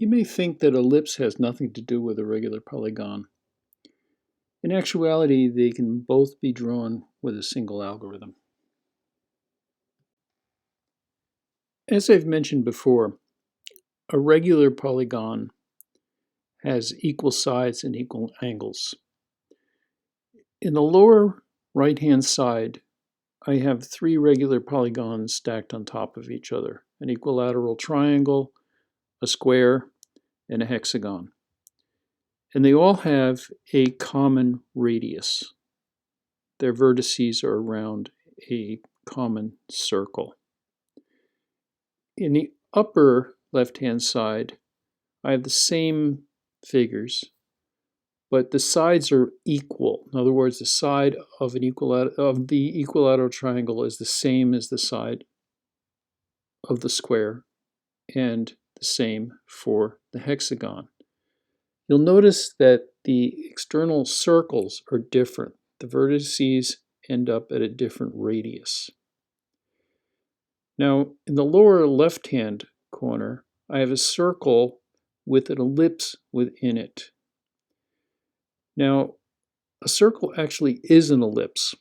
You may think that ellipse has nothing to do with a regular polygon. In actuality, they can both be drawn with a single algorithm. As I've mentioned before, a regular polygon has equal sides and equal angles. In the lower right-hand side, I have three regular polygons stacked on top of each other: an equilateral triangle, a square, and a hexagon. And they all have a common radius. Their vertices are around a common circle. In the upper left-hand side, I have the same figures, but the sides are equal. In other words, the side of the equilateral triangle is the same as the side of the square, and the same for the hexagon. You'll notice that the external circles are different. The vertices end up at a different radius. Now, in the lower left-hand corner, I have a circle with an ellipse within it. Now, a circle actually is an ellipse,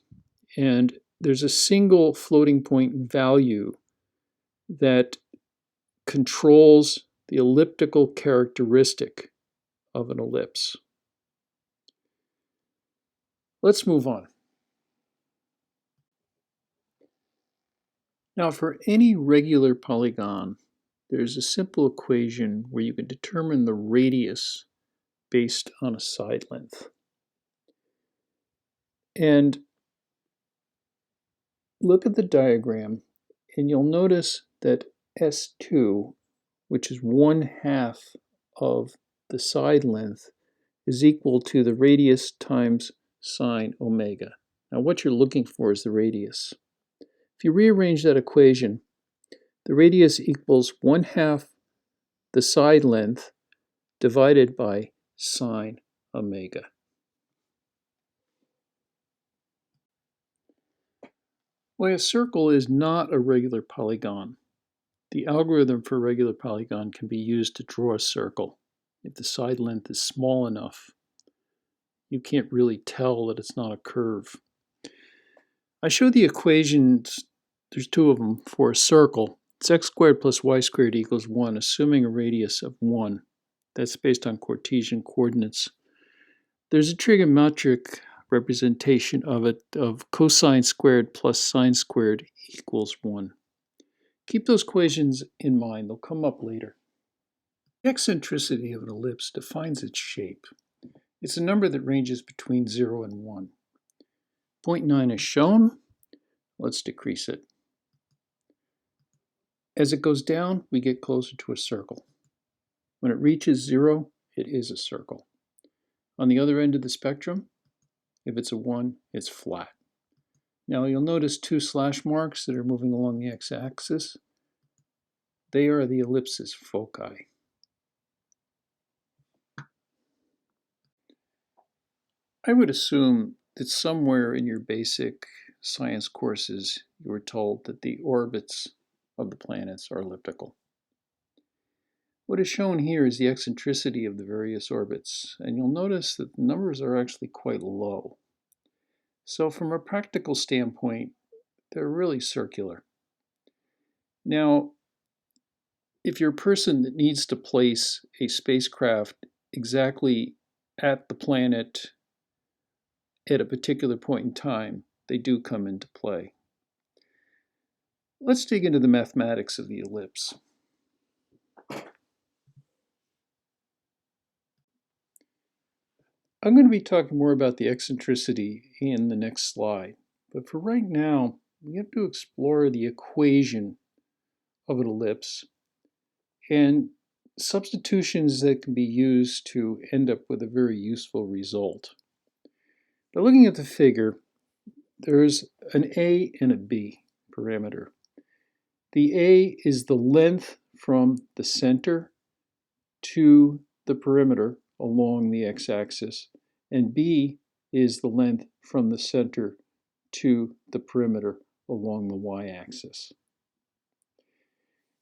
and there's a single floating point value that controls the elliptical characteristic of an ellipse. Let's move on. Now, for any regular polygon, there's a simple equation where you can determine the radius based on a side length. And look at the diagram, and you'll notice that S2, which is 1/2 of the side length, is equal to the radius times sine omega. Now, what you're looking for is the radius. If you rearrange that equation, the radius equals 1/2 the side length divided by sine omega. Well, a circle is not a regular polygon. The algorithm for a regular polygon can be used to draw a circle. If the side length is small enough, you can't really tell that it's not a curve. I show the equations, there's two of them, for a circle. It's x squared plus y squared equals 1, assuming a radius of 1. That's based on Cartesian coordinates. There's a trigonometric representation of it, of cosine squared plus sine squared equals 1. Keep those equations in mind, they'll come up later. The eccentricity of an ellipse defines its shape. It's a number that ranges between 0 and 1. 0.9 is shown. Let's decrease it. As it goes down, we get closer to a circle. When it reaches 0, it is a circle. On the other end of the spectrum, if it's a 1, it's flat. Now you'll notice two slash marks that are moving along the x-axis. They are the ellipses foci. I would assume that somewhere in your basic science courses you were told that the orbits of the planets are elliptical. What is shown here is the eccentricity of the various orbits, and you'll notice that the numbers are actually quite low. So from a practical standpoint, they're really circular. Now, if you're a person that needs to place a spacecraft exactly at the planet at a particular point in time, they do come into play. Let's dig into the mathematics of the ellipse. I'm going to be talking more about the eccentricity in the next slide, but for right now, we have to explore the equation of an ellipse and substitutions that can be used to end up with a very useful result. By looking at the figure, there's an A and a B parameter. The A is the length from the center to the perimeter along the x-axis, and B is the length from the center to the perimeter along the y-axis.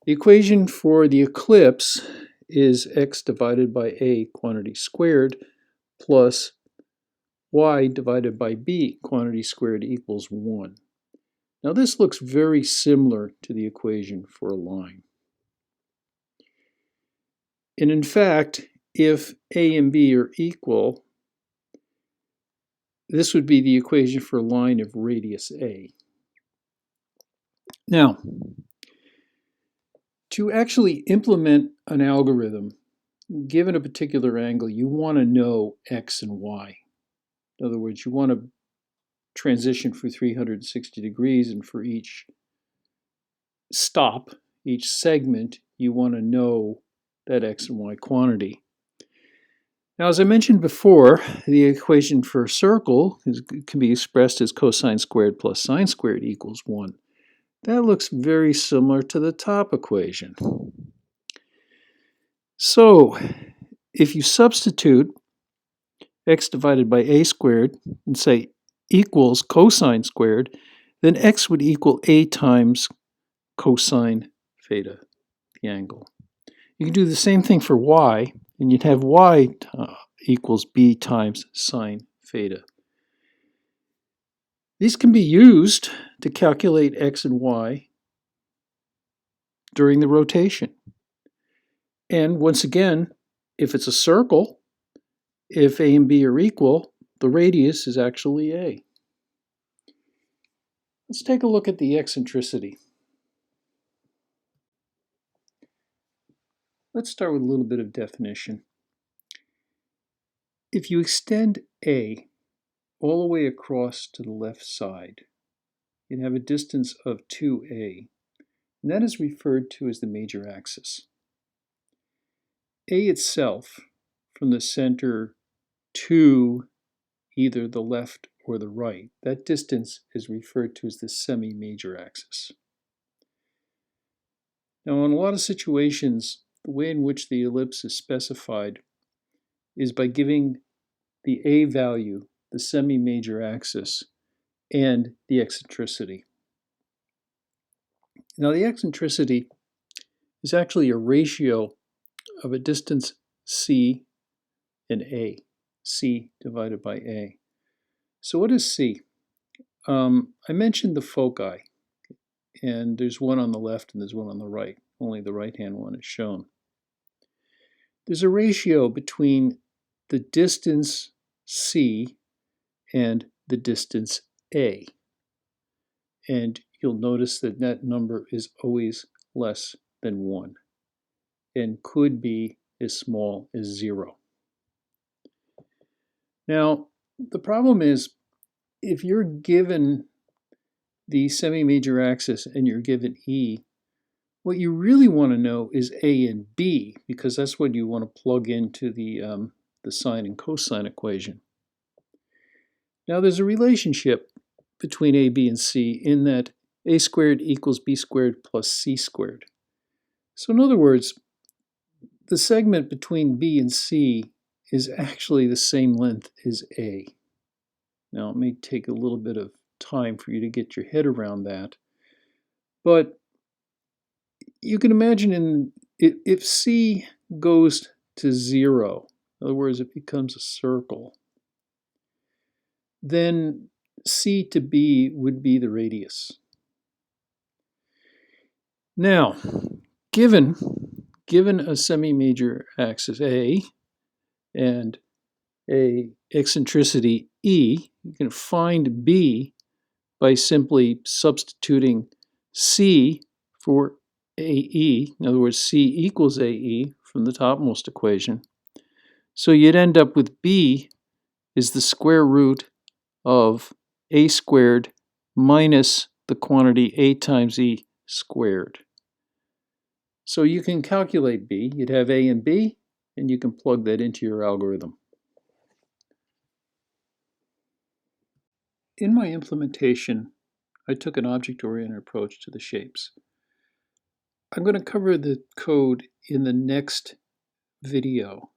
The equation for the ellipse is x divided by a quantity squared plus y divided by b quantity squared equals 1. Now this looks very similar to the equation for a line. And in fact, if a and b are equal, this would be the equation for a line of radius a. Now, to actually implement an algorithm, given a particular angle, you want to know x and y. In other words, you want to transition for 360 degrees, and for each stop, each segment, you want to know that x and y quantity. Now, as I mentioned before, the equation for a circle can be expressed as cosine squared plus sine squared equals 1. That looks very similar to the top equation. So, if you substitute x divided by a squared and say equals cosine squared, then x would equal a times cosine theta, the angle. You can do the same thing for y, and you'd have y equals b times sine theta. These can be used to calculate x and y during the rotation. And once again, if it's a circle, if a and b are equal, the radius is actually a. Let's take a look at the eccentricity. Let's start with a little bit of definition. If you extend a all the way across to the left side, you'd have a distance of 2a, and that is referred to as the major axis. A itself, from the center to either the left or the right, that distance is referred to as the semi-major axis. Now, in a lot of situations, the way in which the ellipse is specified is by giving the a value, the semi-major axis, and the eccentricity. Now, the eccentricity is actually a ratio of a distance c and a, c divided by a. So what is c? I mentioned the foci, and there's one on the left and there's one on the right. Only the right-hand one is shown. There's a ratio between the distance c and the distance a. And you'll notice that that number is always less than 1 and could be as small as 0. Now, the problem is if you're given the semi-major axis and you're given E, what you really want to know is A and B, because that's what you want to plug into the sine and cosine equation. Now, there's a relationship between A, B, and C in that A squared equals B squared plus C squared. So in other words, the segment between B and C is actually the same length as A. Now, it may take a little bit of time for you to get your head around that, but you can imagine if C goes to 0, in other words, it becomes a circle, then C to B would be the radius. Now, given a semi-major axis A and a eccentricity E, you can find B by simply substituting C for AE. In other words, C equals AE from the topmost equation. So you'd end up with B is the square root of A squared minus the quantity A times E squared. So you can calculate B. You'd have A and B, and you can plug that into your algorithm. In my implementation, I took an object-oriented approach to the shapes. I'm going to cover the code in the next video,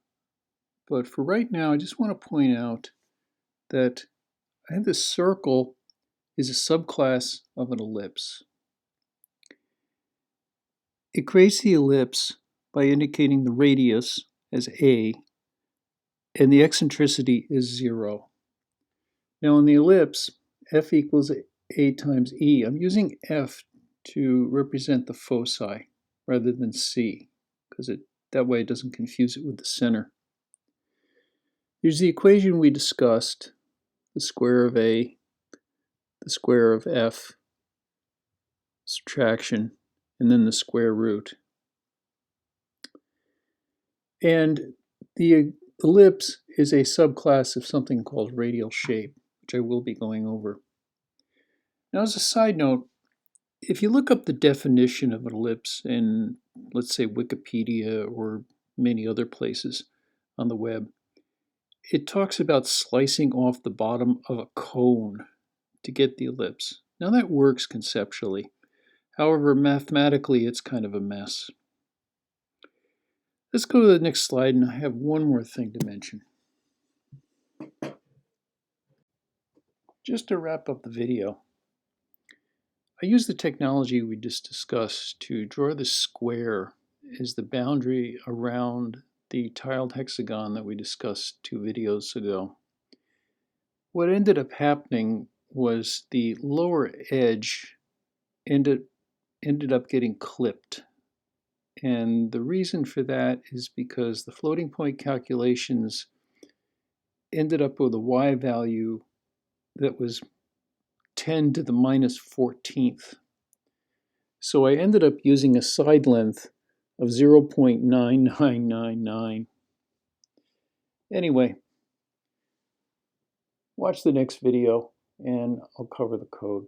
but for right now, I just want to point out that I have this circle is a subclass of an ellipse. It creates the ellipse by indicating the radius as a, and the eccentricity is 0. Now in the ellipse, f equals a times e. I'm using f to represent the foci rather than c, because that way it doesn't confuse it with the center. Here's the equation we discussed, the square of a, the square of f, subtraction, and then the square root. And the ellipse is a subclass of something called radial shape, which I will be going over. Now, as a side note, if you look up the definition of an ellipse in, let's say, Wikipedia or many other places on the web, it talks about slicing off the bottom of a cone to get the ellipse. Now, that works conceptually. However, mathematically, it's kind of a mess. Let's go to the next slide, and I have one more thing to mention. Just to wrap up the video, I use the technology we just discussed to draw the square as the boundary around the tiled hexagon that we discussed 2 videos ago. What ended up happening was the lower edge ended up getting clipped. And the reason for that is because the floating point calculations ended up with a y value that was 10 to the minus 14th. So I ended up using a side length of 0.9999. Anyway, watch the next video and I'll cover the code.